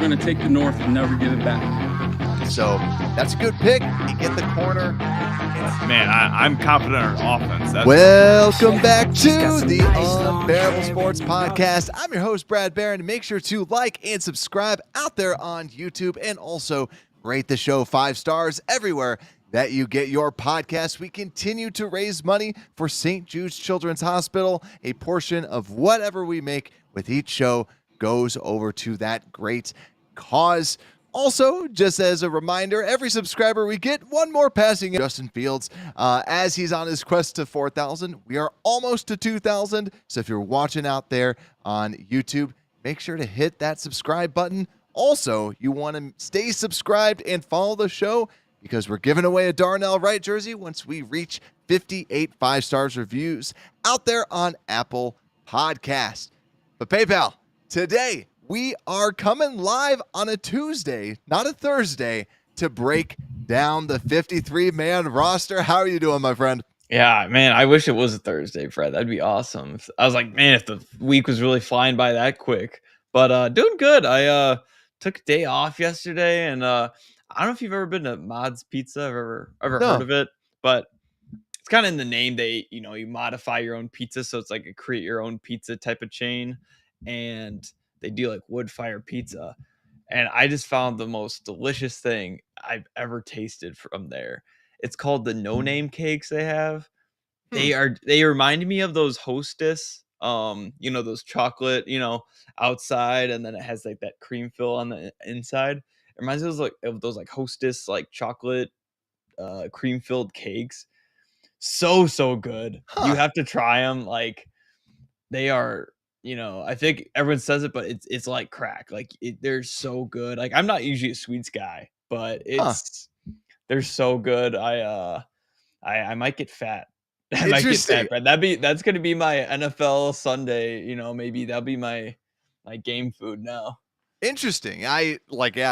going to take the North and never give it back. So that's a good pick. You get the corner. Man, I'm confident in our offense. Welcome back to the Unbearable Sports Podcast. I'm your host, Brad Barron. Make sure to like and subscribe out there on YouTube, and also rate the show 5 stars everywhere that you get your podcast. We continue to raise money for St. Jude's Children's Hospital. A portion of whatever we make with each show goes over to that great cause. Also, just as a reminder, every subscriber we get one more passing Justin Fields as he's on his quest to 4,000. We are almost to 2,000. So if you're watching out there on YouTube, make sure to hit that subscribe button. Also, you want to stay subscribed and follow the show because we're giving away a Darnell Wright jersey once we reach 58 5-stars reviews out there on Apple Podcasts. But PayPal, today, we are coming live on a Tuesday, not a Thursday, to break down the 53-man roster. How are you doing, my friend? Yeah, man, I wish it was a Thursday, Fred. That'd be awesome. I was like, man, if the week was really flying by that quick. But doing good. I took a day off yesterday, and I don't know if you've ever been to Mod's Pizza. I've ever heard of it, but it's kind of in the name. You modify your own pizza, so it's like a create your own pizza type of chain, and they do like wood fire pizza. And I just found the most delicious thing I've ever tasted from there. It's called the No Name cakes they have. They remind me of those Hostess, those chocolate, outside, and then it has like that cream fill on the inside. It reminds me of those Hostess like chocolate cream filled cakes. So good. You have to try them. Like, they are, I think everyone says it, but it's like crack. Like, they're so good. Like, I'm not usually a sweets guy, but they're so good. I might get fat. I might get fat, but that's gonna be my NFL Sunday. Maybe that'll be my game food now. Interesting. I've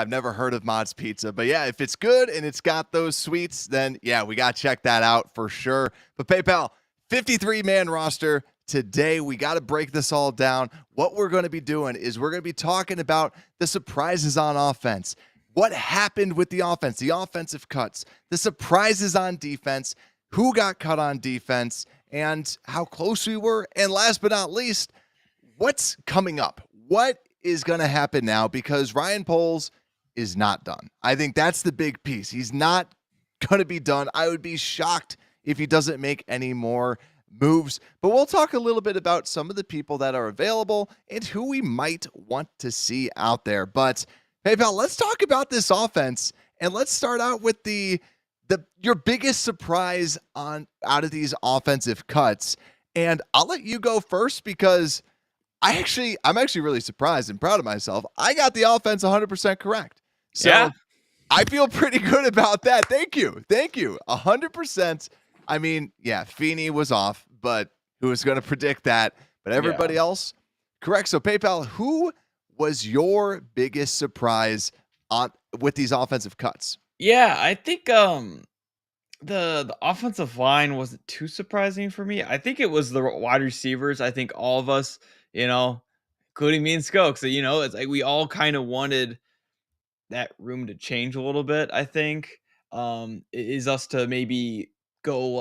never heard of Mod's Pizza, but yeah, if it's good and it's got those sweets, then yeah, we got to check that out for sure. But PayPal, 53-man roster. Today, we got to break this all down. What we're going to be doing is we're going to be talking about the surprises on offense. What happened with the offense, the offensive cuts, the surprises on defense, who got cut on defense, and how close we were. And last but not least, what's coming up? What is going to happen now? Because Ryan Poles is not done. I think that's the big piece. He's not going to be done. I would be shocked if he doesn't make any more moves, but we'll talk a little bit about some of the people that are available and who we might want to see out there. But PayPal, let's talk about this offense, and let's start out with your biggest surprise out of these offensive cuts. And I'll let you go first because I'm actually really surprised and proud of myself. I got the offense 100% correct. So yeah. I feel pretty good about that. Thank you. 100%. I mean, yeah, Feeney was off, but who was going to predict that? But everybody else, correct. So PayPal, who was your biggest surprise with these offensive cuts? Yeah, I think the offensive line wasn't too surprising for me. I think it was the wide receivers. I think all of us, including me and Skokes, it's like we all kind of wanted that room to change a little bit. I think is us to maybe go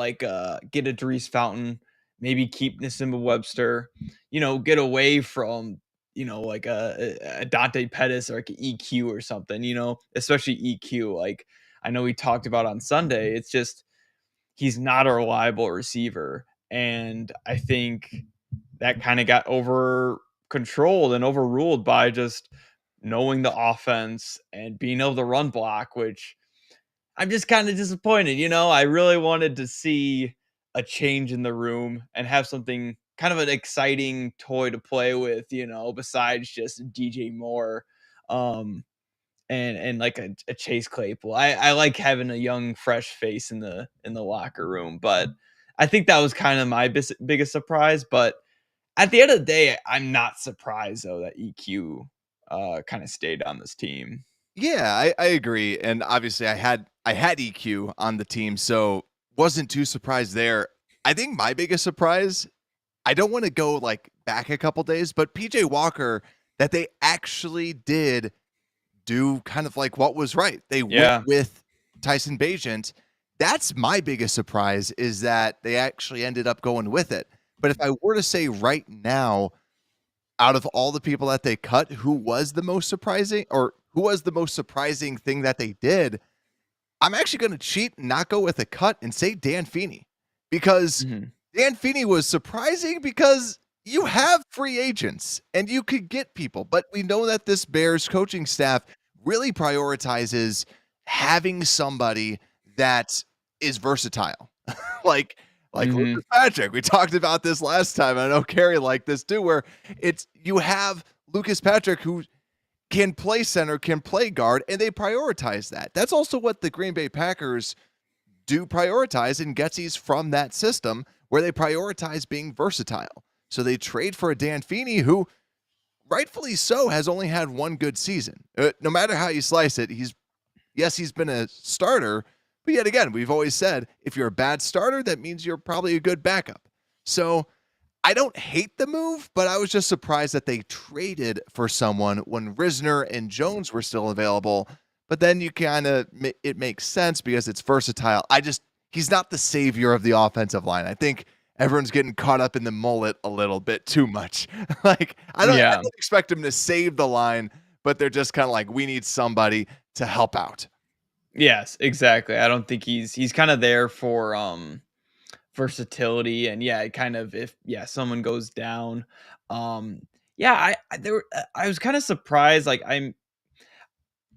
get a Dries Fountain, maybe keep Nisimba Webster, get away from, a Dante Pettis or like an EQ or something, especially EQ. Like, I know we talked about on Sunday, it's just, he's not a reliable receiver. And I think that kind of got over controlled and overruled by just knowing the offense and being able to run block, which I'm just kind of disappointed. I really wanted to see a change in the room and have something kind of an exciting toy to play with, besides just DJ Moore, and like a Chase Claypool. I like having a young, fresh face in the locker room, but I think that was kind of my biggest surprise. But at the end of the day, I'm not surprised though that EQ kind of stayed on this team. Yeah, I agree. And obviously I had EQ on the team, so wasn't too surprised there. I think my biggest surprise, I don't want to go back a couple days, but PJ Walker, that they actually did do kind of like what was right. They went Yeah. with Tyson Bagent. That's my biggest surprise is that they actually ended up going with it. But if I were to say right now, out of all the people that they cut, who was the most surprising or who was the most surprising thing that they did, I'm actually going to cheat and not go with a cut and say Dan Feeney because Mhm. Dan Feeney was surprising because you have free agents and you could get people, but we know that this Bears coaching staff really prioritizes having somebody that is versatile. like Mhm. Lucas Patrick. We talked about this last time. I know Carrie liked this too, where it's you have Lucas Patrick who can play center, can play guard, and they prioritize that. That's also what the Green Bay Packers do prioritize, and Getsy's from that system where they prioritize being versatile. So they trade for a Dan Feeney who, rightfully so, has only had one good season. No matter how you slice it, he's been a starter, but yet again, we've always said if you're a bad starter, that means you're probably a good backup. So I don't hate the move, but I was just surprised that they traded for someone when Risner and Jones were still available. But then you kind of, it makes sense because it's versatile. He's not the savior of the offensive line. I think everyone's getting caught up in the mullet a little bit too much. I Yeah. don't expect him to save the line, but they're just kind of like, we need somebody to help out. Yes, exactly. I don't think he's kind of there for versatility, and yeah, kind of if someone goes down. Um yeah, I was kind of surprised. Like I'm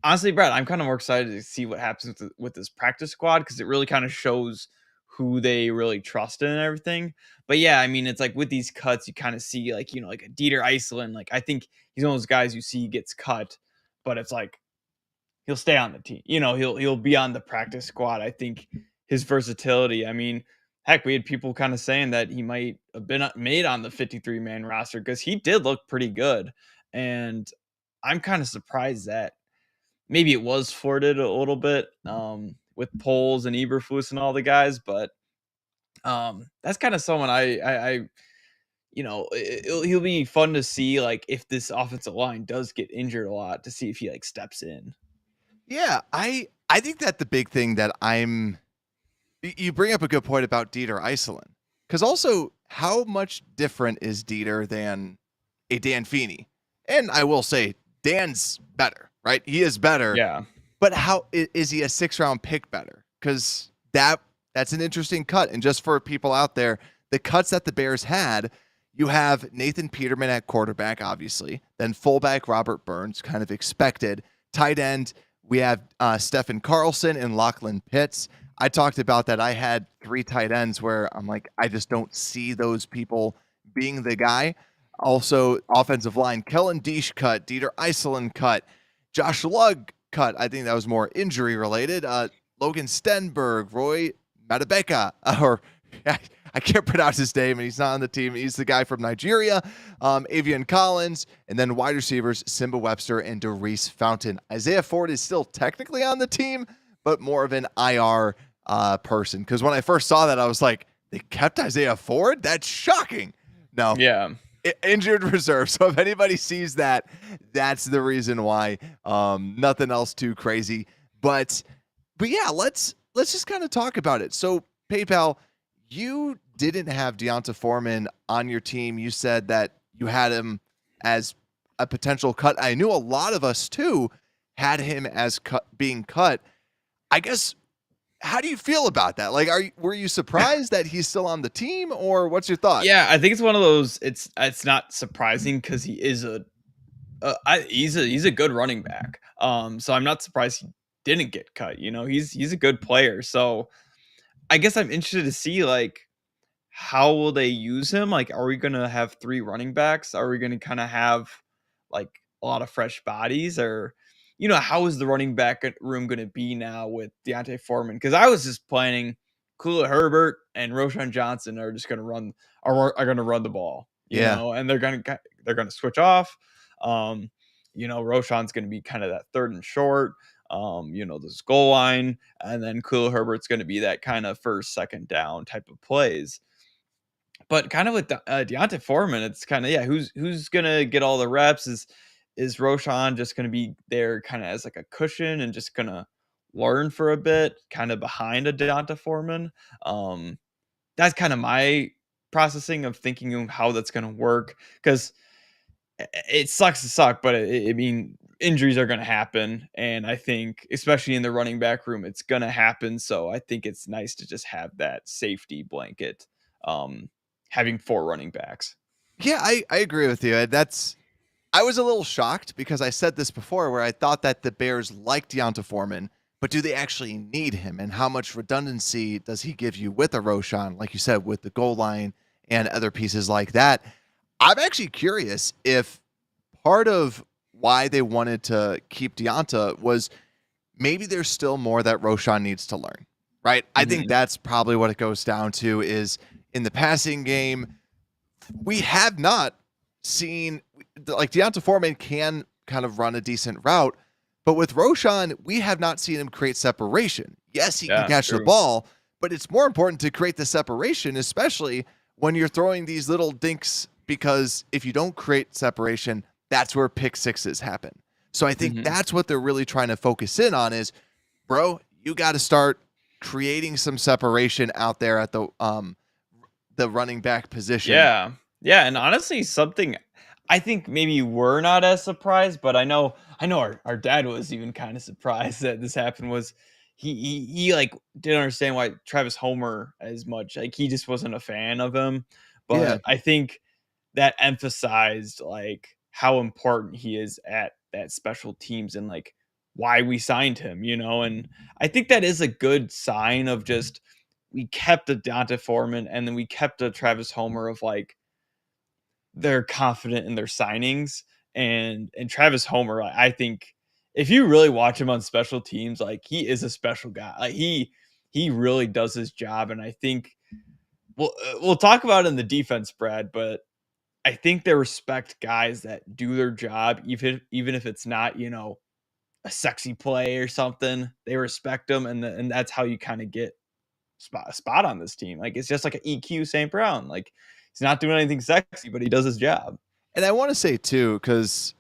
honestly, Brad, I'm kind of more excited to see what happens with this practice squad because it really kind of shows who they really trust in and everything. But yeah, I mean, it's like with these cuts, you kind of see like like a Dieter Iceland. Like I think he's one of those guys you see gets cut, but it's like he'll stay on the team. He'll be on the practice squad. I think his versatility. I mean, heck, we had people kind of saying that he might have been made on the 53-man roster because he did look pretty good, and I'm kind of surprised that maybe it was flirted a little bit with Poles and Eberflus and all the guys, but that's kind of someone he'll be fun to see like if this offensive line does get injured a lot to see if he like steps in. Yeah, I think that the big thing that you bring up a good point about Dieter Iceland. Because also, how much different is Dieter than a Dan Feeney? And I will say, Dan's better, right? He is better. Yeah. But how is he a 6th-round pick better? Because that's an interesting cut. And just for people out there, the cuts that the Bears had, you have Nathan Peterman at quarterback, obviously. Then fullback Robert Burns, kind of expected. Tight end, we have Stephen Carlson and Lachlan Pitts. I talked about that. I had 3 tight ends where I'm like, I just don't see those people being the guy. Also, offensive line, Kellen Deesh cut, Dieter Iceland cut, Josh Lugg cut. I think that was more injury related. Logan Stenberg, Roy Matabeka, or I can't pronounce his name, and he's not on the team. He's the guy from Nigeria. Avian Collins, and then wide receivers, Simba Webster and Doreese Fountain. Isaiah Ford is still technically on the team, but more of an IR person. Because when I first saw that, I was like, they kept Isaiah Ford? That's shocking. No. Yeah. Injured reserve. So if anybody sees that, that's the reason why. Nothing else too crazy. But yeah, let's just kind of talk about it. So PayPal, you didn't have Deonta Foreman on your team. You said that you had him as a potential cut. I knew a lot of us too had him as being cut. I guess, how do you feel about that? Like, were you surprised that he's still on the team, or what's your thought? Yeah, I think it's one of those. It's not surprising because he is he's a good running back. So I'm not surprised he didn't get cut. He's a good player. So I guess I'm interested to see like how will they use him? Like, are we gonna have 3 running backs? Are we gonna kind of have like a lot of fresh bodies, or how is the running back room gonna be now with Deontay Foreman? Because I was just planning Khalil Herbert and Roshan Johnson are just gonna are gonna run the ball, Yeah. and they're gonna switch off. Roshan's gonna be kind of that 3rd and short. This goal line, and then Khalil Herbert's going to be that kind of 1st, 2nd down type of plays. But kind of with Deontay Foreman, it's kind of who's gonna get all the reps? is Roshan just going to be there kind of as like a cushion and just going to learn for a bit, kind of behind a Deonta Foreman? That's kind of my processing of thinking of how that's going to work, because it sucks to suck, but I mean, injuries are going to happen. And I think, especially in the running back room, it's going to happen. So I think it's nice to just have that safety blanket, having 4 running backs. Yeah, I agree with you. I was a little shocked because I said this before where I thought that the Bears like Deonta Foreman, but do they actually need him? And how much redundancy does he give you with a Roshan, like you said, with the goal line and other pieces like that? I'm actually curious if part of why they wanted to keep Deonta was maybe there's still more that Roshan needs to learn, right? I think that's probably what it goes down to is in the passing game, we have not seen, like, Deonta Foreman can kind of run a decent route, but with Roshan, we have not seen him create separation. Yes, he can catch the ball, but it's more important to create the separation, especially when you're throwing these little dinks, because if you don't create separation, that's where pick sixes happen. So I think that's what they're really trying to focus in on is, bro, you got to start creating some separation out there at the running back position. Yeah. Yeah. And honestly, something I think maybe we're not as surprised, but I know our dad was even kind of surprised that this happened, was he like didn't understand why Travis Homer as much. Like, he just wasn't a fan of him. But Yeah. I think that emphasized like how important he is at that special teams and like why we signed him, and I think that is a good sign of just, we kept a Deonta Foreman and then we kept a Travis Homer of like, they're confident in their signings. And Travis Homer, I think if you really watch him on special teams, like, he is a special guy. Like, he really does his job. And I think we'll talk about it in the defense, Brad, but I think they respect guys that do their job, even if it's not, a sexy play or something. They respect them, and that's how you kind of get a spot on this team. Like, it's just like an EQ St. Brown. Like, he's not doing anything sexy, but he does his job. And I want to say too, because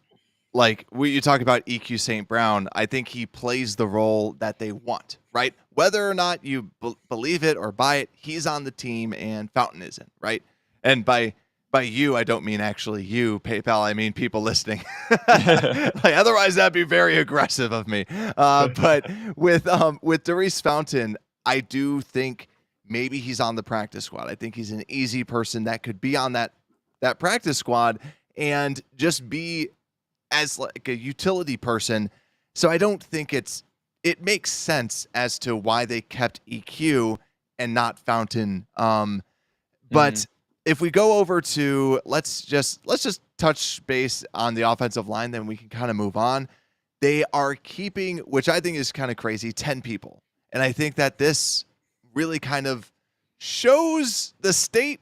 like you talk about EQ St. Brown, I think he plays the role that they want, right? Whether or not you believe it or buy it, he's on the team and Fountain isn't, right? And by you, I don't mean actually you, PayPal. I mean people listening. Like, otherwise, that'd be very aggressive of me. But with Darius Fountain, I do think maybe he's on the practice squad. I think he's an easy person that could be on that practice squad and just be as like a utility person. So I don't think it makes sense as to why they kept EQ and not Fountain. But if we go over to, let's just touch base on the offensive line, then we can kind of move on. They are keeping, which I think is kind of crazy, 10 people. And I think that this really kind of shows the state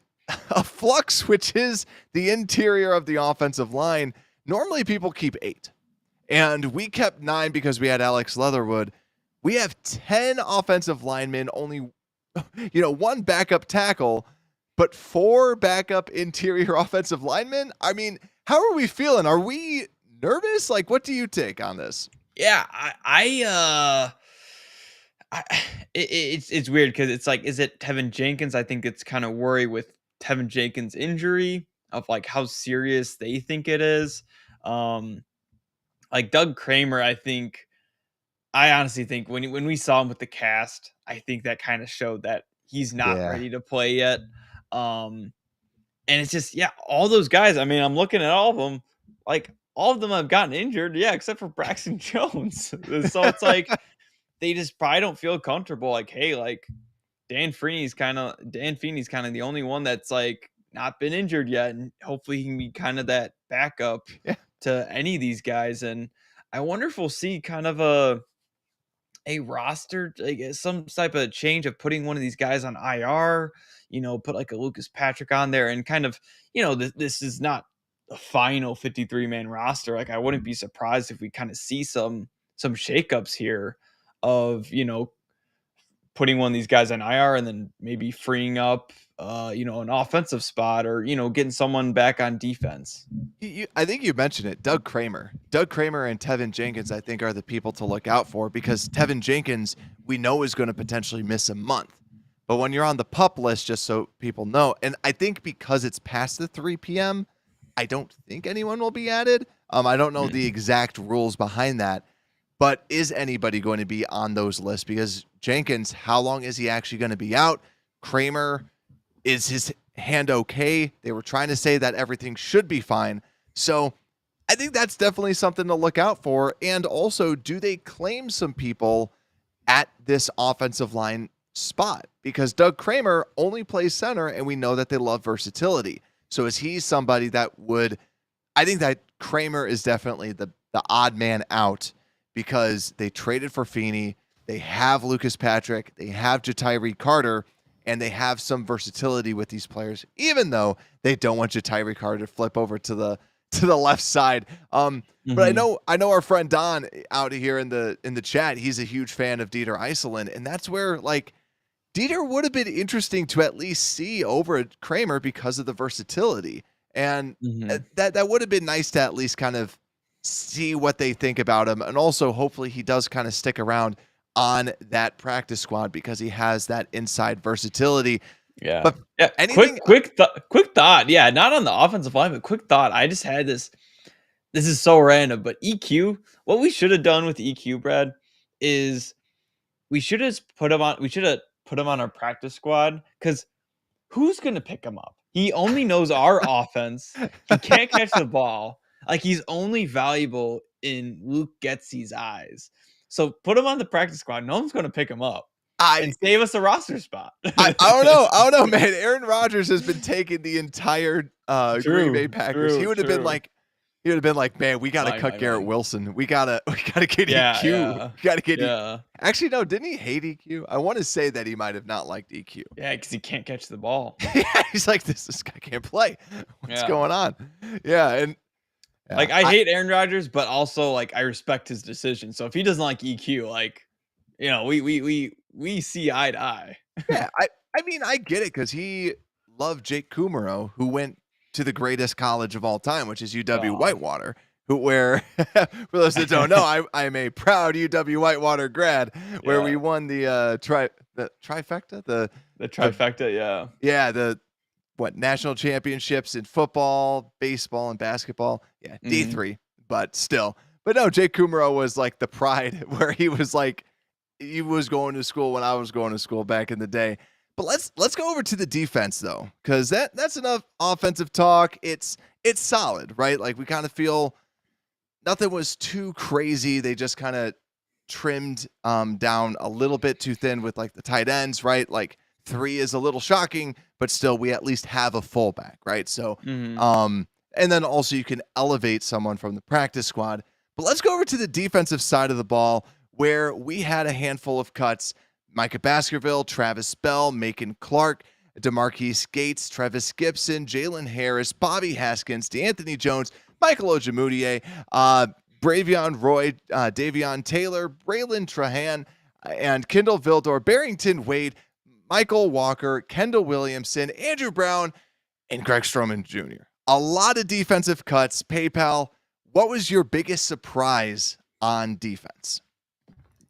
of flux, which is the interior of the offensive line. Normally people keep 8, and we kept 9 because we had Alex Leatherwood. We have 10 offensive linemen, only, 1 backup tackle, but 4 backup interior offensive linemen. I mean, how are we feeling? Are we nervous? Like, what do you take on this? Yeah, it's weird because it's like, is it Tevin Jenkins? I think it's kind of worry with Tevin Jenkins' injury of like how serious they think it is. Like Doug Kramer, I honestly think when we saw him with the cast, I think that kind of showed that he's not ready to play yet. And it's just, all those guys. I mean, I'm looking at all of them, like all of them have gotten injured, except for Braxton Jones. So it's like they just probably don't feel comfortable. Like, hey, like Dan Feeney's kind of the only one that's like not been injured yet, and hopefully he can be kind of that backup to any of these guys. And I wonder if we'll see kind of a roster, like some type of change of putting one of these guys on IR, put like a Lucas Patrick on there, and kind of, this is not a final 53-man roster. Like, I wouldn't be surprised if we kind of see some shakeups here of, putting one of these guys on IR and then maybe freeing up, an offensive spot or, getting someone back on defense. I think you mentioned it, Doug Kramer. Doug Kramer and Tevin Jenkins, I think, are the people to look out for because Tevin Jenkins, we know, is going to potentially miss a month. But when you're on the PUP list, just so people know, and I think because it's past the 3 p.m., I don't think anyone will be added. I don't know the exact rules behind that, but is anybody going to be on those lists? Because Jenkins, how long is he actually going to be out? Kramer, is his hand okay? They were trying to say that everything should be fine. So I think that's definitely something to look out for. And also, do they claim some people at this offensive line spot? Because Doug Kramer only plays center, and we know that they love versatility. So is he somebody that would – I think that Kramer is definitely the odd man out because they traded for Feeney. They have Lucas Patrick. They have Ja'Tyre Carter. And they have some versatility with these players, even though they don't want Ja'Tyre Carter to flip over to the left side. But I know our friend Don out here in the chat, he's a huge fan of Dieter Iserland, and that's where like Dieter would have been interesting to at least see over at Kramer because of the versatility. And that would have been nice to at least kind of see what they think about him. And also hopefully he does kind of stick around on that practice squad because he has that inside versatility. Yeah. But yeah. anything Quick thought. Yeah. Not on the offensive line, but quick thought. I just had this is so random, but EQ, what we should have done with EQ, Brad, is we should have put him on our practice squad because who's going to pick him up? He only knows our offense. He can't catch the ball. Like he's only valuable in Luke Getsy's eyes. So put him on the practice squad. No one's going to pick him up and save us a roster spot. I don't know, man. Aaron Rodgers has been taking the entire Green Bay Packers. He would have been like, man, we got to cut Garrett Wilson. We gotta get EQ. We gotta get EQ. Actually, no, didn't he hate EQ? I want to say that he might have not liked EQ. Yeah, because he can't catch the ball. Yeah, he's like, this guy can't play. What's going on? Yeah, and like I hate Aaron Rodgers, but also like I respect his decision. So if he doesn't like EQ, like we see eye to eye. Yeah, I mean I get it because he loved Jake Kummerow, who went to the greatest college of all time, which is UW Whitewater. Where for those that don't know, I'm a proud UW Whitewater grad, where we won the trifecta, the trifecta, the national championships in football, baseball, and basketball. Yeah, D3, but still. But no, Jake Kummerow was like the pride where he was like, he was going to school when I was going to school back in the day. But let's go over to the defense though, because that's enough offensive talk. It's solid, right? Like we kind of feel nothing was too crazy. They just kind of trimmed down a little bit too thin with like the tight ends, right? Like 3 is a little shocking, but still we at least have a fullback, right? So, and then also you can elevate someone from the practice squad. But let's go over to the defensive side of the ball where we had a handful of cuts. Micah Baskerville, Travis Bell, Macon Clark, DeMarquise Gates, Trevis Gipson, Jalen Harris, Bobby Haskins, DeAnthony Jones, Michael Ojemudia, Bravion Roy, Davion Taylor, Braylon Trahan, and Kendall Vildor, Barrington Wade, Michael Walker, Kendall Williamson, Andrew Brown, and Greg Stroman Jr. A lot of defensive cuts. PayPal, what was your biggest surprise on defense?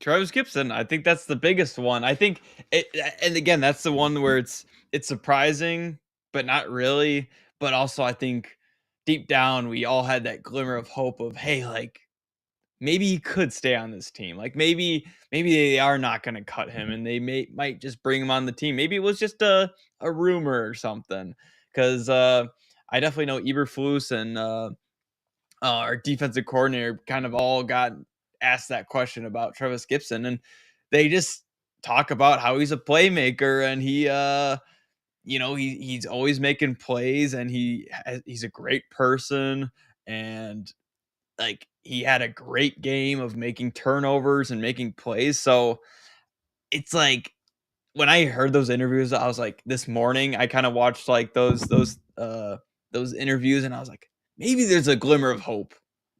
Trevis Gipson. I think that's the biggest one. I think and again, that's the one where it's surprising, but not really. But also I think deep down, we all had that glimmer of hope of, hey, like maybe he could stay on this team. Like maybe they are not going to cut him and they might just bring him on the team. Maybe it was just a rumor or something. Because I definitely know Eberflus and our defensive coordinator kind of all got asked that question about Trevis Gipson, and they just talk about how he's a playmaker and he he's always making plays and he's a great person, and like he had a great game of making turnovers and making plays. So it's like when I heard those interviews, I was like, this morning I kind of watched like those interviews and I was like, maybe there's a glimmer of hope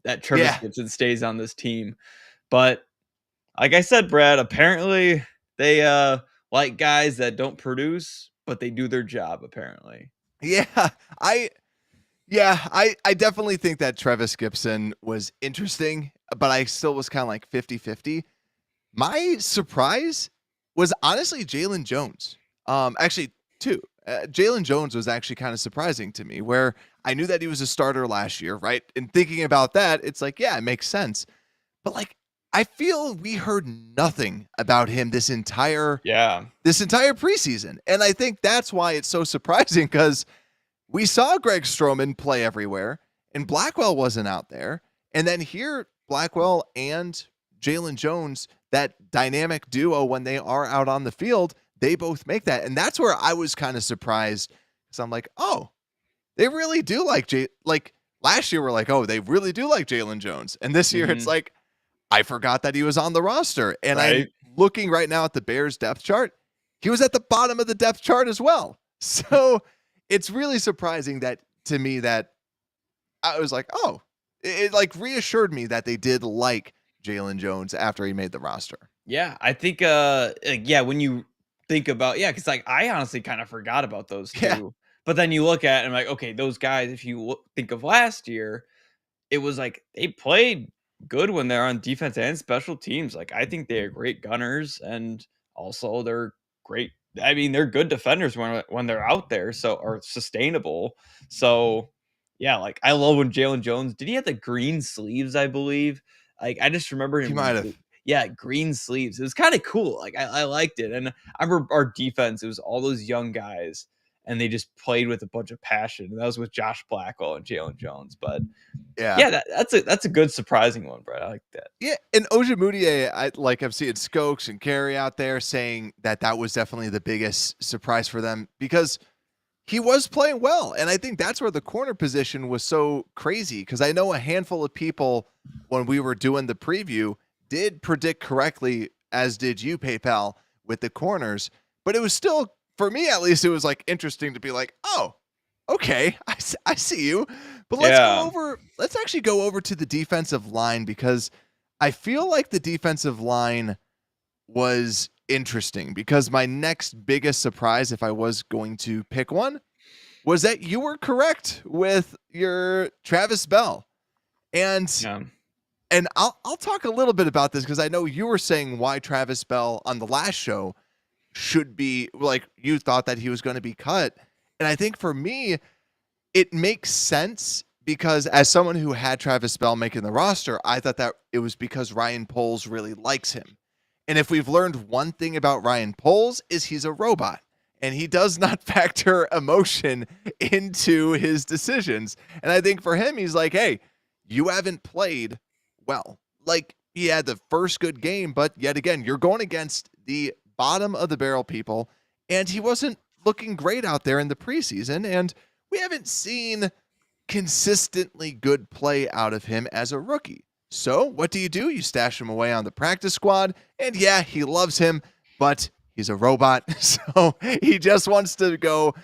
that Trevis Gipson stays on this team. But like I said, Brad, apparently they like guys that don't produce, but they do their job apparently. Yeah, I I definitely think that Trevis Gipson was interesting, but I still was kind of like 50-50. My surprise was honestly Jalen Jones. Actually, two. Jalen Jones was actually kind of surprising to me, where I knew that he was a starter last year, right? And thinking about that, it's like, yeah, it makes sense. But like, I feel we heard nothing about him Yeah. this entire preseason, and I think that's why it's so surprising because we saw Greg Stroman play everywhere, and Blackwell wasn't out there. And then here, Blackwell and Jalen Jones, that dynamic duo, when they are out on the field, they both make that. And that's where I was kind of surprised because I'm like, oh, they really do like last year, we're like, oh, they really do like Jalen Jones. And this year, it's like, I forgot that he was on the roster. And I'm Right. looking right now at the Bears depth chart. He was at the bottom of the depth chart as well. So it's really surprising that to me that I was like, oh, it like reassured me that they did like Jalen Jones after he made the roster. Yeah, I think yeah, when you think about cuz like I honestly kind of forgot about those Yeah. two. But then you look at it and like, okay, those guys if you think of last year, it was like they played good when they're on defense and special teams. Like I think they're great gunners and also they're great. I mean, they're good defenders when they're out there, so are sustainable. So yeah, like I love when Jalen Jones did he have the green sleeves, I believe. Like I just remember He him might have. yeah, green sleeves. It was kind of cool. Like I liked it. And I remember our defense, it was all those young guys and they just played with a bunch of passion. And that was with Josh Blackwell and Jalen Jones. But Yeah. yeah, that's a good surprising one, Brett. I like that. Yeah, and Ojemudia, I'm seeing Skokes and Carey out there saying that that was definitely the biggest surprise for them because he was playing well. And I think that's where the corner position was so crazy because I know a handful of people when we were doing the preview did predict correctly, as did you, PayPal, with the corners. But it was still, for me at least, it was like interesting to be like, oh, okay, I see you. But Yeah. let's actually go over to the defensive line because I feel like the defensive line was interesting because my next biggest surprise, if I was going to pick one, was that you were correct with your Travis Bell. And Yeah. I'll talk a little bit about this because I know you were saying why Travis Bell on the last show should be like you thought that he was going to be cut. And I think for me, it makes sense because as someone who had Travis Bell making the roster, I thought that it was because Ryan Poles really likes him. And if we've learned one thing about Ryan Poles is he's a robot and he does not factor emotion into his decisions. And I think for him, he's like, hey, you haven't played well. Like he had the first good game, but yet again, you're going against the bottom of the barrel people. And he wasn't looking great out there in the preseason. And we haven't seen consistently good play out of him as a rookie. So what do? You stash him away on the practice squad. And yeah, he loves him, but he's a robot. So he just wants to go,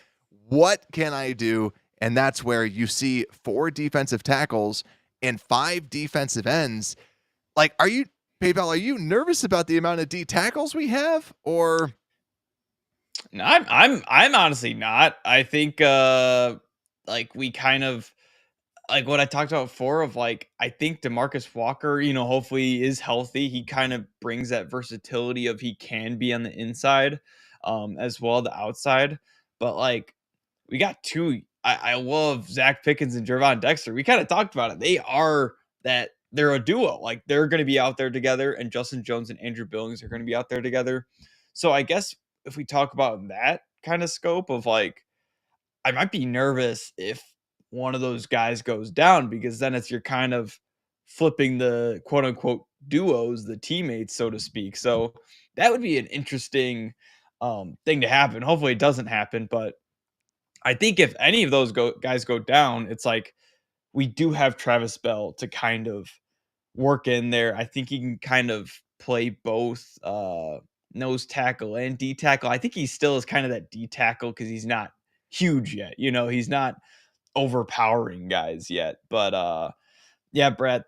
what can I do? And that's where you see 4 defensive tackles and 5 defensive ends. Like, PayPal, are you nervous about the amount of D tackles we have? Or No, I'm honestly not. I think like we kind of like what I talked about before of like I think DeMarcus Walker, hopefully is healthy. He kind of brings that versatility of he can be on the inside as well the outside. But like we got two I love Zach Pickens and Jervon Dexter. We kind of talked about it. They're a duo. Like they're gonna be out there together, and Justin Jones and Andrew Billings are gonna be out there together. So I guess if we talk about that kind of scope of like I might be nervous if one of those guys goes down because then you're kind of flipping the quote unquote duos, the teammates, so to speak. So that would be an interesting thing to happen. Hopefully it doesn't happen, but I think if any of those guys go down, it's like we do have Travis Bell to kind of work in there. I think he can kind of play both nose tackle and D tackle. I think he still is kind of that D tackle because he's not huge yet. He's not overpowering guys yet. But yeah, Brett,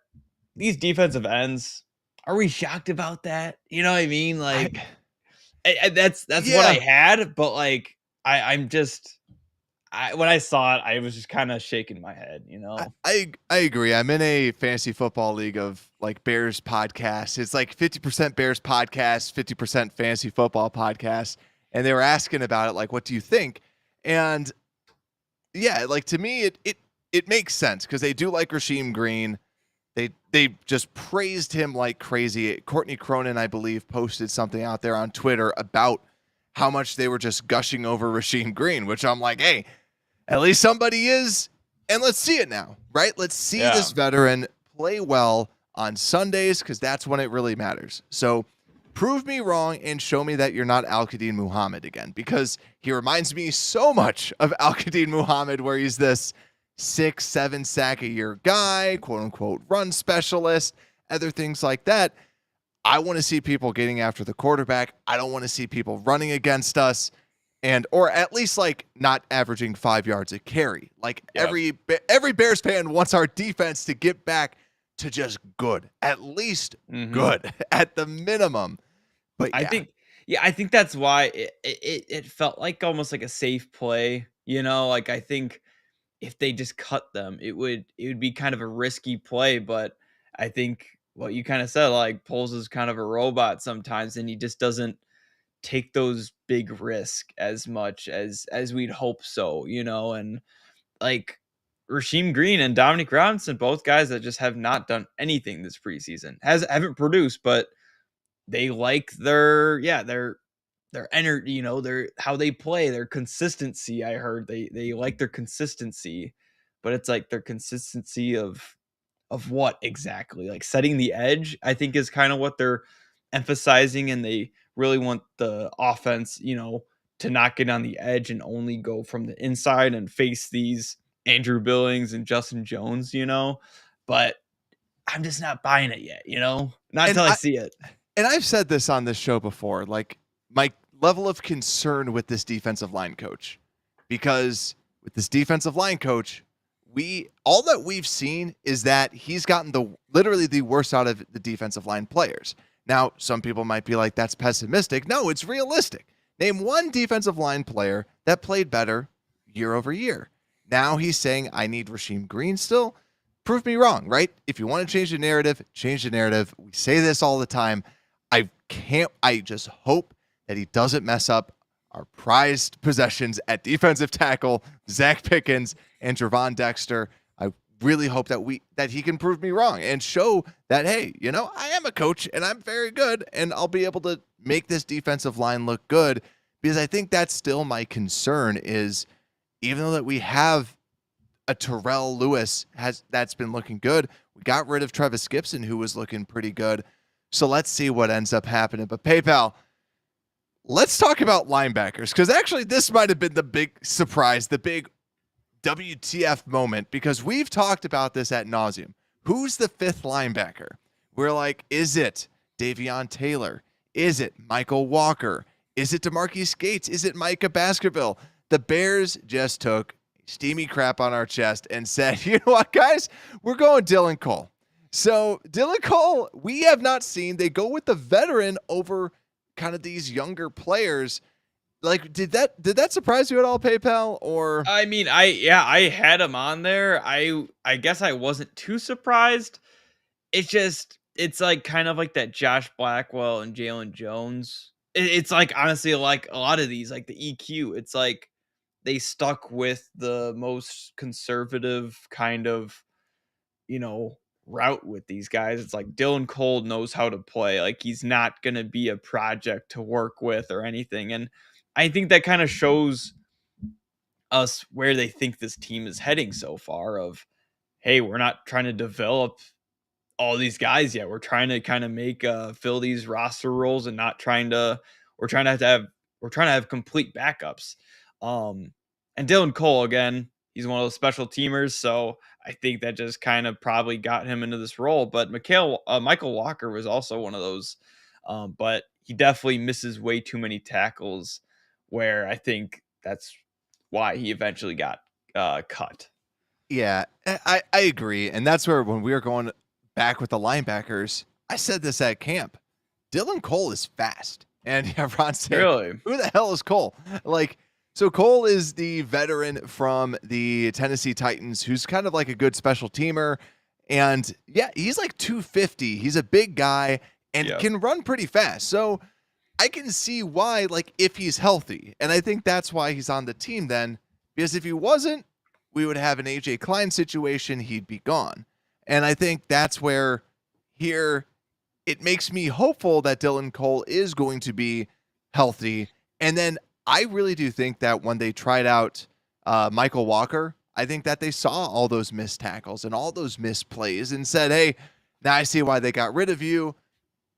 these defensive ends, are we shocked about that? You know what I mean? I, Like That's what I had, but like I'm just when I saw it, I was just kind of shaking my head, you know. I agree. I'm in a fantasy football league of like Bears podcasts. It's like 50% Bears podcast, 50% fantasy football podcast. And they were asking about it, like, what do you think? And yeah, like to me, it makes sense because they do like Rasheem Green. They just praised him like crazy. Courtney Cronin, I believe, posted something out there on Twitter about how much they were just gushing over Rasheem Green, which I'm like, hey, at least somebody is, and let's see it now, right? Let's see this veteran play well on Sundays because that's when it really matters. So prove me wrong and show me that you're not Al-Qadim Muhammad again, because he reminds me so much of Al-Qadim Muhammad, where he's this 6-7 sack a year guy, quote unquote run specialist, other things like that. I want to see people getting after the quarterback. I don't want to see people running against us. And or at least like not averaging 5 yards a carry. Like every Bears fan wants our defense to get back to just good, at least good at the minimum. But I think that's why it felt like almost like a safe play. You know, like I think if they just cut them, it would be kind of a risky play. But I think what you kind of said, like Poles is kind of a robot sometimes, and he just doesn't take those big risk as much as we'd hope so, you know. And like Rasheem Green and Dominic Robinson, both guys that just have not done anything this preseason, haven't produced, but they like their energy, you know, their how they play, their consistency. I heard they like their consistency, but it's like their consistency of what exactly? Like setting the edge, I think, is kind of what they're emphasizing, and they really want the offense, you know, to not get on the edge and only go from the inside and face these Andrew Billings and Justin Jones, you know. But I'm just not buying it yet, you know, not until I see it. And I've said this on this show before, like my level of concern with this defensive line coach, because with this defensive line coach, all that we've seen is that he's gotten literally the worst out of the defensive line players. Now, some people might be like, that's pessimistic. No, it's realistic. Name one defensive line player that played better year over year. Now he's saying, I need Rasheem Green still. Prove me wrong, right? If you want to change the narrative, change the narrative. We say this all the time. I just hope that he doesn't mess up our prized possessions at defensive tackle, Zach Pickens and Gervon Dexter. I really hope that he can prove me wrong and show that, hey, you know, I am a coach and I'm very good and I'll be able to make this defensive line look good, because I think that's still my concern is, even though that we have a Terrell Lewis that's been looking good, we got rid of Trevis Gipson, who was looking pretty good. So let's see what ends up happening. But PayPal, let's talk about linebackers, because actually this might have been the big surprise, the big WTF moment, because we've talked about this ad nauseum. Who's the fifth linebacker? We're like, is it Davion Taylor? Is it Michael Walker? Is it DeMarquise Gates? Is it Micah Baskerville? The Bears just took steamy crap on our chest and said, you know what, guys? We're going Dylan Cole. So Dylan Cole, we have not seen. They go with the veteran over kind of these younger players. Like, did that surprise you at all, PayPal? Or I mean, I had him on there. I guess I wasn't too surprised. It's like kind of like that Josh Blackwell and Jalen Jones. It's like, honestly, like a lot of these, like the EQ, it's like they stuck with the most conservative kind of, you know, route with these guys. It's like Dylan Cole knows how to play. Like, he's not going to be a project to work with or anything. And I think that kind of shows us where they think this team is heading so far of, hey, we're not trying to develop all these guys yet. We're trying to kind of make fill these roster roles and we're trying to have complete backups. And Dylan Cole, again, he's one of those special teamers, so I think that just kind of probably got him into this role. But Michael Walker was also one of those, but he definitely misses way too many tackles, where I think that's why he eventually got cut. Yeah, I agree. And that's where, when we were going back with the linebackers, I said this at camp. Dylan Cole is fast. And yeah, Ron said, Really? who the hell is Cole? Like, so Cole is the veteran from the Tennessee Titans who's kind of like a good special teamer. And yeah, he's like 250. He's a big guy and Yeah. can run pretty fast. So I can see why, like, if he's healthy. And I think that's why he's on the team then, because if he wasn't, we would have an AJ Klein situation. He'd be gone. And I think that's where here it makes me hopeful that Dylan Cole is going to be healthy. And then I really do think that when they tried out Michael Walker, I think that they saw all those missed tackles and all those missed plays and said, hey, now I see why they got rid of you.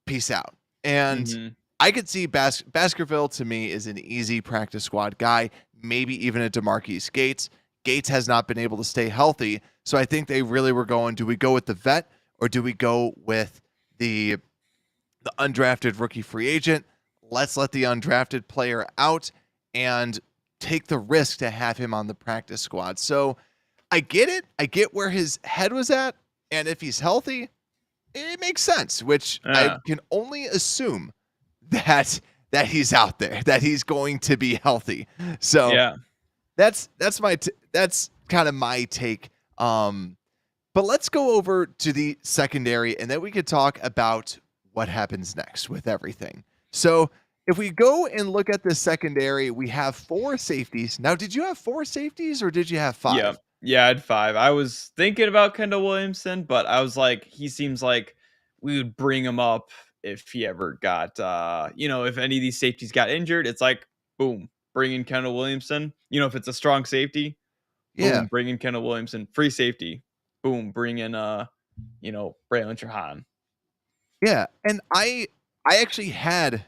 Peace out. And I could see Baskerville to me is an easy practice squad guy, maybe even a DeMarquise Gates. Gates has not been able to stay healthy. So I think they really were going, do we go with the vet or do we go with the undrafted rookie free agent? Let's let the undrafted player out and take the risk to have him on the practice squad. So I get it. I get where his head was at. And if he's healthy, it makes sense, which I can only assume that he's out there, that he's going to be healthy. So Yeah. that's kind of my take. But let's go over to the secondary, and then we could talk about what happens next with everything. So if we go and look at the secondary, we have 4 safeties. Now, did you have 4 safeties or did you have 5? Yeah, I had 5. I was thinking about Kendall Williamson, but I was like, he seems like we would bring him up if he ever got, if any of these safeties got injured. It's like, boom, bring in Kendall Williamson. If it's a strong safety, Yeah. boom, bring in Kendall Williamson. Free safety, boom, bring in, Braylon Trahan. Yeah, and I actually had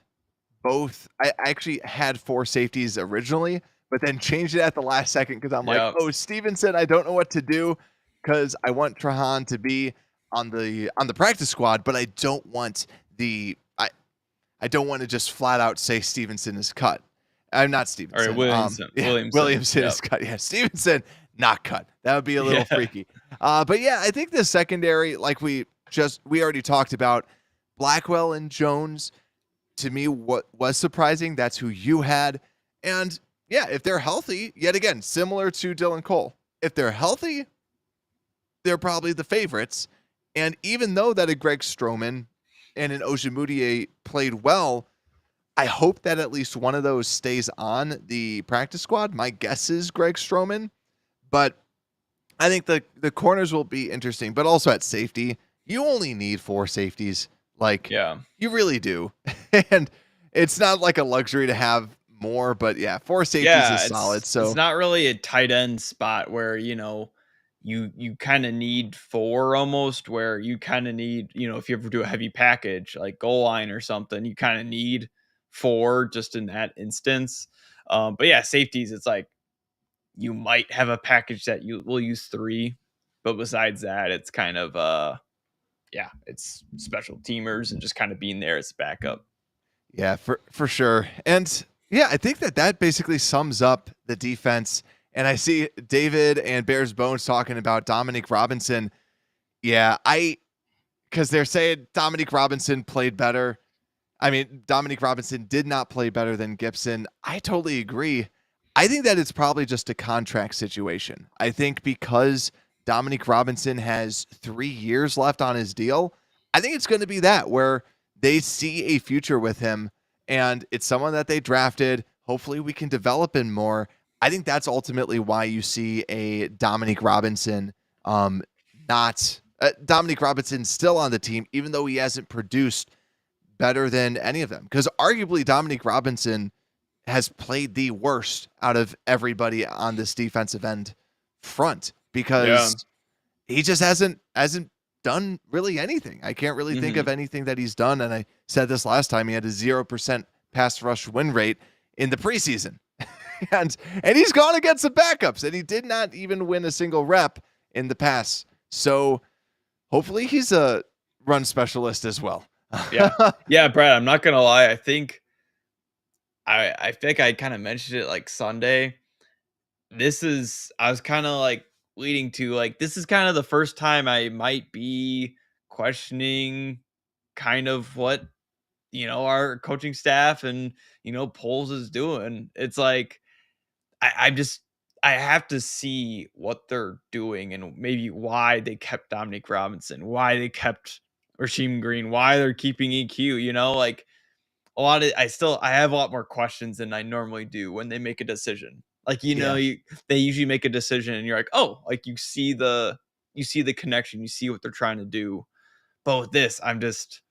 both. I actually had 4 safeties originally, but then changed it at the last second because I'm like, oh, Stevenson, I don't know what to do because I want Trahan to be on the practice squad, but I don't want I don't want to just flat out say Stevenson is cut. I'm not Stevenson. All right, Williamson. Williamson is cut. Yeah, Stevenson not cut. That would be a little freaky. But yeah, I think the secondary, like we already talked about, Blackwell and Jones. To me, what was surprising, that's who you had. And yeah, if they're healthy, yet again, similar to Dylan Cole, if they're healthy, they're probably the favorites. And even though that a Greg Stroman and an Ojemudia played well, I hope that at least one of those stays on the practice squad. My guess is Greg Stroman, but I think the corners will be interesting. But also at safety, you only need 4 safeties. Like, you really do. And it's not like a luxury to have more, but yeah, 4 safeties is solid. So it's not really a tight end spot where, you kind of need 4 almost, where you kind of need, if you ever do a heavy package like goal line or something, you kind of need 4 just in that instance. But yeah, safeties, it's like you might have a package that you will use 3, but besides that, it's kind of it's special teamers and just kind of being there as backup. Yeah, for sure. And yeah, I think that basically sums up the defense. And I see David and Bears Bones talking about Dominique Robinson. Yeah, because they're saying Dominique Robinson played better. I mean, Dominique Robinson did not play better than Gipson. I totally agree. I think that it's probably just a contract situation. I think because Dominique Robinson has 3 years left on his deal, I think it's going to be that where they see a future with him and it's someone that they drafted. Hopefully we can develop him more. I think that's ultimately why you see a Dominique Robinson, Dominique Robinson still on the team, even though he hasn't produced better than any of them. Because arguably Dominique Robinson has played the worst out of everybody on this defensive end front because he just hasn't done really anything. I can't really think of anything that he's done. And I said this last time, he had a 0% pass rush win rate in the preseason. and he's gone against the backups and he did not even win a single rep in the pass. So hopefully he's a run specialist as well. Yeah, Brad, I'm not going to lie. I think I think I kind of mentioned it like Sunday. I was kind of like leading to like, this is kind of the first time I might be questioning kind of what our coaching staff and, Poles is doing. It's like, I'm just I have to see what they're doing and maybe why they kept Dominic Robinson, why they kept Rasheem Green, why they're keeping EQ, like a lot of I have a lot more questions than I normally do when they make a decision. Like, Yeah. they usually make a decision and you're like, "Oh," like you see the connection, you see what they're trying to do. But with this, I'm just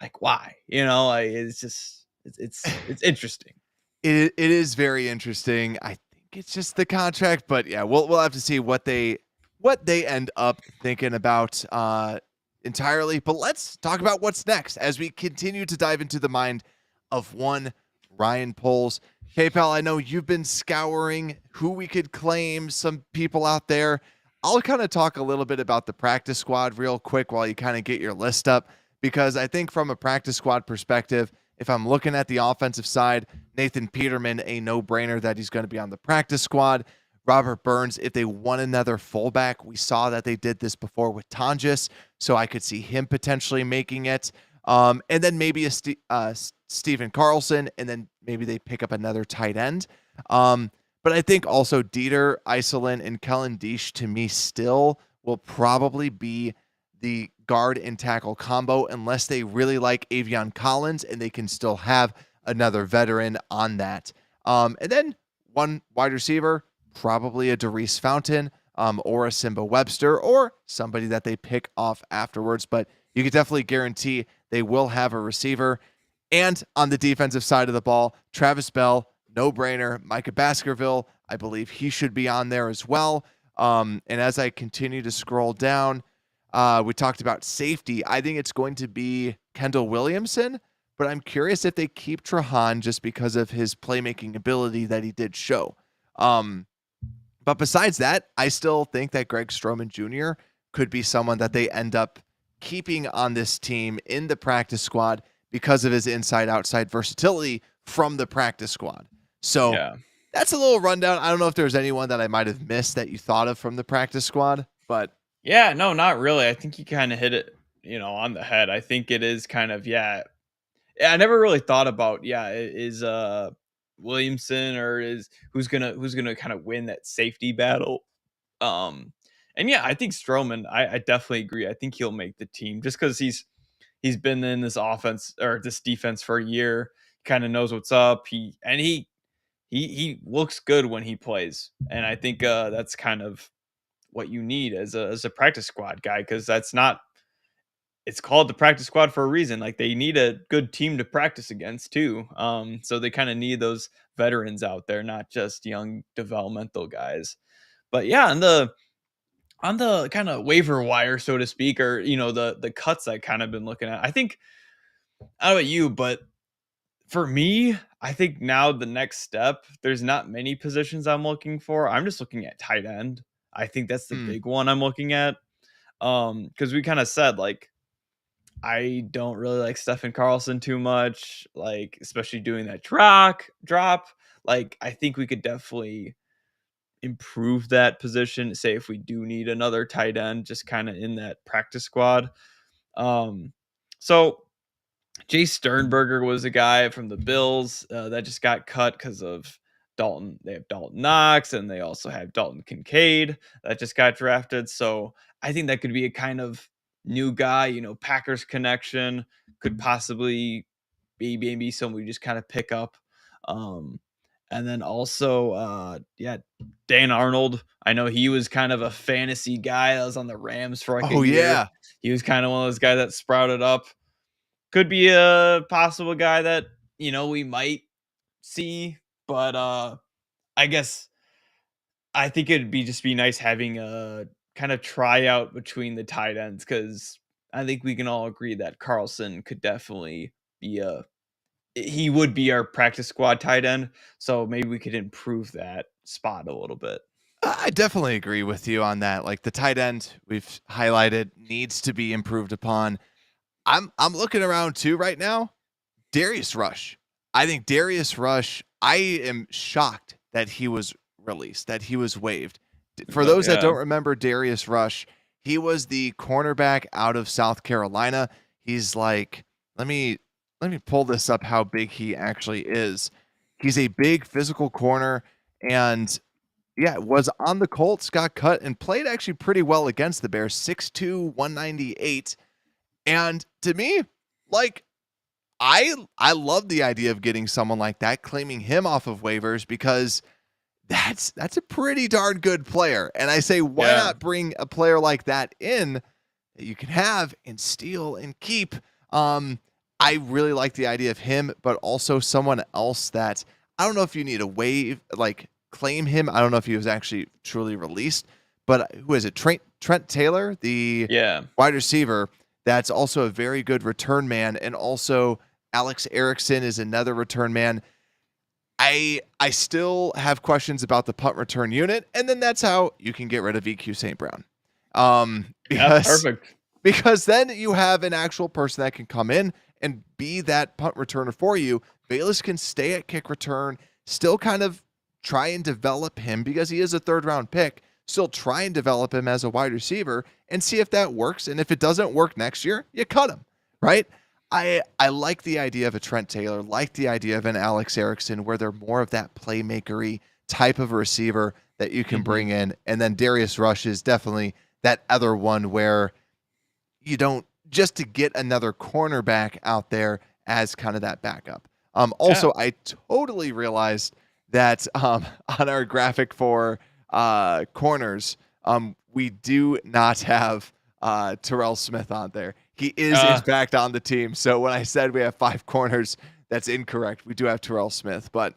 like, why? Like it's just it's interesting. It is very interesting. I think it's just the contract, but yeah, we'll have to see what they end up thinking about entirely. But let's talk about what's next as we continue to dive into the mind of one Ryan Poles. PayPal, I know you've been scouring who we could claim, some people out there. I'll kind of talk a little bit about the practice squad real quick while you kind of get your list up, because I think from a practice squad perspective, if I'm looking at the offensive side, Nathan Peterman, a no-brainer that he's going to be on the practice squad. Robert Burns, if they want another fullback, we saw that they did this before with Tonjes, so I could see him potentially making it. And then maybe a Steven Carlson, and then maybe they pick up another tight end. But I think also Dieter, Iselin, and Kellen Deesh, to me, still will probably be the guard and tackle combo unless they really like Avion Collins and they can still have another veteran on that. And then one wide receiver, probably a Darius Fountain or a Simba Webster or somebody that they pick off afterwards. But you can definitely guarantee they will have a receiver. And on the defensive side of the ball, Travis Bell, no-brainer. Micah Baskerville, I believe he should be on there as well. And as I continue to scroll down, we talked about safety. I think it's going to be Kendall Williamson, but I'm curious if they keep Trahan just because of his playmaking ability that he did show. But besides that, I still think that Greg Stroman Jr. could be someone that they end up keeping on this team in the practice squad because of his inside-outside versatility from the practice squad. So Yeah. that's a little rundown. I don't know if there's anyone that I might have missed that you thought of from the practice squad, but Yeah, no, not really. I think you kind of hit it, on the head. I think it is kind of, yeah. I never really thought about, is Williamson or is who's gonna kind of win that safety battle. And yeah, I think Stroman, I definitely agree. I think he'll make the team just because he's been in this offense or this defense for a year, kind of knows what's up. He looks good when he plays. And I think that's kind of what you need as a practice squad guy, because it's called the practice squad for a reason. Like, they need a good team to practice against too. So they kind of need those veterans out there, not just young developmental guys. But yeah, on the kind of waiver wire, so to speak, or the cuts I kind of been looking at. I think, I don't know about you, but for me, I think now the next step, there's not many positions I'm looking for. I'm just looking at tight end. I think that's the big one I'm looking at. Because we kind of said, like, I don't really like Stephen Carlson too much, like, especially doing that drop. Like, I think we could definitely improve that position. Say if we do need another tight end, just kind of in that practice squad. So Jay Sternberger was a guy from the Bills that just got cut because of Dalton. They have Dalton Knox and they also have Dalton Kincaid that just got drafted. So I think that could be a kind of new guy, Packers connection, could possibly be maybe someone we just kind of pick up. Um, and then also, Dan Arnold. I know he was kind of a fantasy guy that was on the Rams for like a oh year. yeah. He was kind of one of those guys that sprouted up. Could be a possible guy that, we might see, but I guess I think it'd be nice having a kind of tryout between the tight ends, because I think we can all agree that Carlson could definitely be he would be our practice squad tight end. So maybe we could improve that spot a little bit. I definitely agree with you on that. Like, the tight end we've highlighted needs to be improved upon. I'm looking around too right now. Darius Rush. I think Darius Rush, I am shocked that he was released, that he was waived. For Oh those that yeah. don't remember Darius Rush, he was the cornerback out of South Carolina. He's like, let me let me pull this up how big he actually is. He's a big physical corner, and yeah, was on the Colts, got cut, and played actually pretty well against the Bears. 6'2", 198. And to me, like, I love the idea of getting someone like that, claiming him off of waivers, because that's a pretty darn good player. And I say, why not bring a player like that in that you can have and steal and keep? I really like the idea of him, but also someone else that I don't know if you need a waive, like claim him. I don't know if he was actually truly released, but who is it? Trent Taylor, the wide receiver. That's also a very good return man. And also Alex Erickson is another return man. I still have questions about the punt return unit. And then that's how you can get rid of EQ St. Brown. Perfect. Because then you have an actual person that can come in and be that punt returner for you. Bayless can stay at kick return, still kind of try and develop him because he is a 3rd round pick. Still try and develop him as a wide receiver and see if that works. And if it doesn't work next year, you cut him, right? I like the idea of a Trent Taylor, like the idea of an Alex Erickson, where they're more of that playmakery type of receiver that you can bring in. And then Darius Rush is definitely that other one where you don't, just to get another cornerback out there as kind of that backup. Also, I totally realized that on our graphic for corners, we do not have Terrell Smith on there. He is in fact on the team. So when I said we have 5 corners, that's incorrect. We do have Terrell Smith, but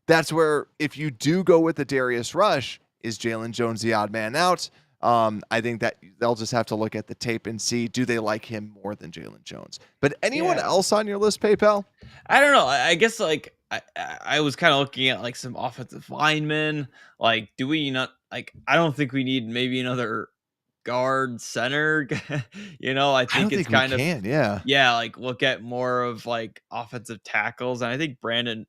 that's where if you do go with the Darius Rush, is Jalen Jones the odd man out? I think that they'll just have to look at the tape and see, do they like him more than Jalen Jones? But anyone else on your list, PayPal? I don't know. I guess like I was kind of looking at like some offensive linemen. Like, do we not like? I don't think we need maybe another guard center. I think it's kind of like look at more of like offensive tackles, and I think Brandon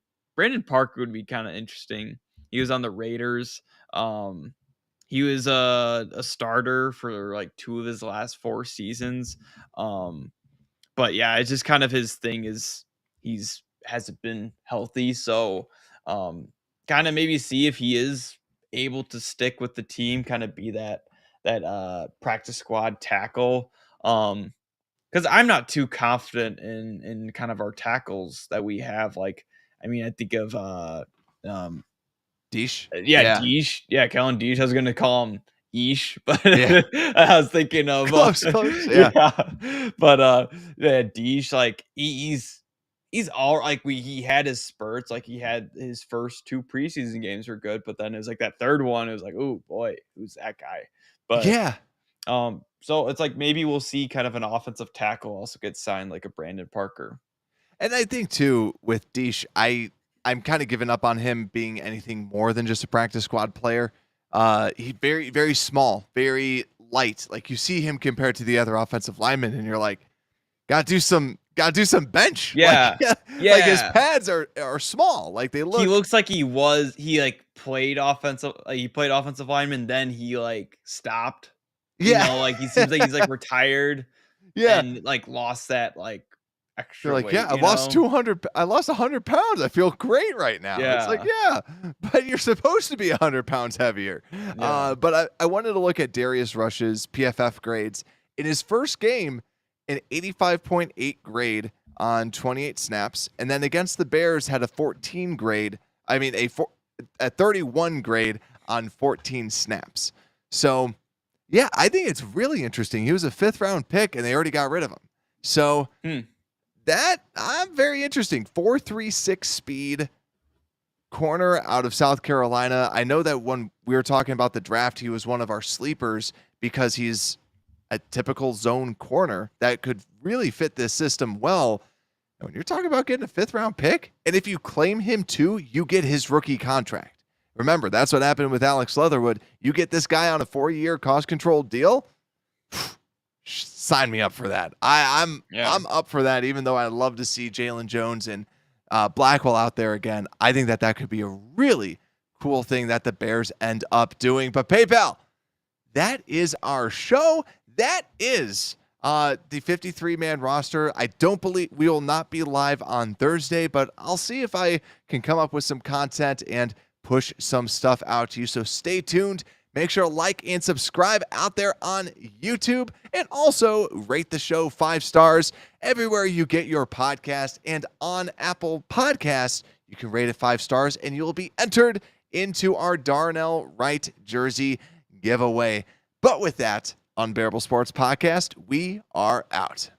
Parker would be kind of interesting. He was on the Raiders. He was a starter for like 2 of his last 4 seasons. But yeah, it's just kind of his thing is hasn't been healthy. So kind of maybe see if he is able to stick with the team, kind of be that practice squad tackle. Because I'm not too confident in kind of our tackles that we have. Like, I mean, I think of Deesh. Deesh. Yeah, Kellen Deesh. I was gonna call him Ish, but I was thinking of close. But Deesh, like he's all like he had his spurts, like he had his first 2 preseason games were good, but then it was like that 3rd one, it was like, oh boy, who's that guy? But so it's like maybe we'll see kind of an offensive tackle also get signed, like a Brandon Parker. And I think too with Deesh, I'm kind of giving up on him being anything more than just a practice squad player. He very, very small, very light. Like you see him compared to the other offensive linemen, and you're like, gotta do some bench. Yeah. Like his pads are small. Like they look. He looks like he like played offensive. Like he played offensive lineman, then he like stopped. Like he seems like he's like retired. And like lost that like extra weight, I lost 200. I lost 100 pounds. I feel great right now. It's like, but you're supposed to be 100 pounds heavier. But I wanted to look at Darius Rush's PFF grades in his first game, an 85.8 grade on 28 snaps, and then against the Bears had a 14 grade. I mean a 31 grade on 14 snaps. So yeah, I think it's really interesting. He was a 5th round pick, and they already got rid of him. So. That I'm very interesting. 4.36 speed corner out of South Carolina. I know that when we were talking about the draft, he was one of our sleepers because he's a typical zone corner that could really fit this system well. And when you're talking about getting a 5th round pick, and if you claim him too, you get his rookie contract. Remember, that's what happened with Alex Leatherwood. You get this guy on a 4-year cost controlled deal. Sign me up for that. I'm up for that, even though I'd love to see Jalen Jones and Blackwell out there again. I think that could be a really cool thing that the Bears end up doing. But PayPal, that is our show. That is The 53-man roster, I don't believe we will not be live on Thursday, but I'll see if I can come up with some content and push some stuff out to you. So stay tuned. Make sure to like and subscribe out there on YouTube, and also rate the show 5 stars everywhere you get your podcast. And on Apple Podcasts, you can rate it 5 stars and you'll be entered into our Darnell Wright jersey giveaway. But with that, Unbearable Sports Podcast, we are out.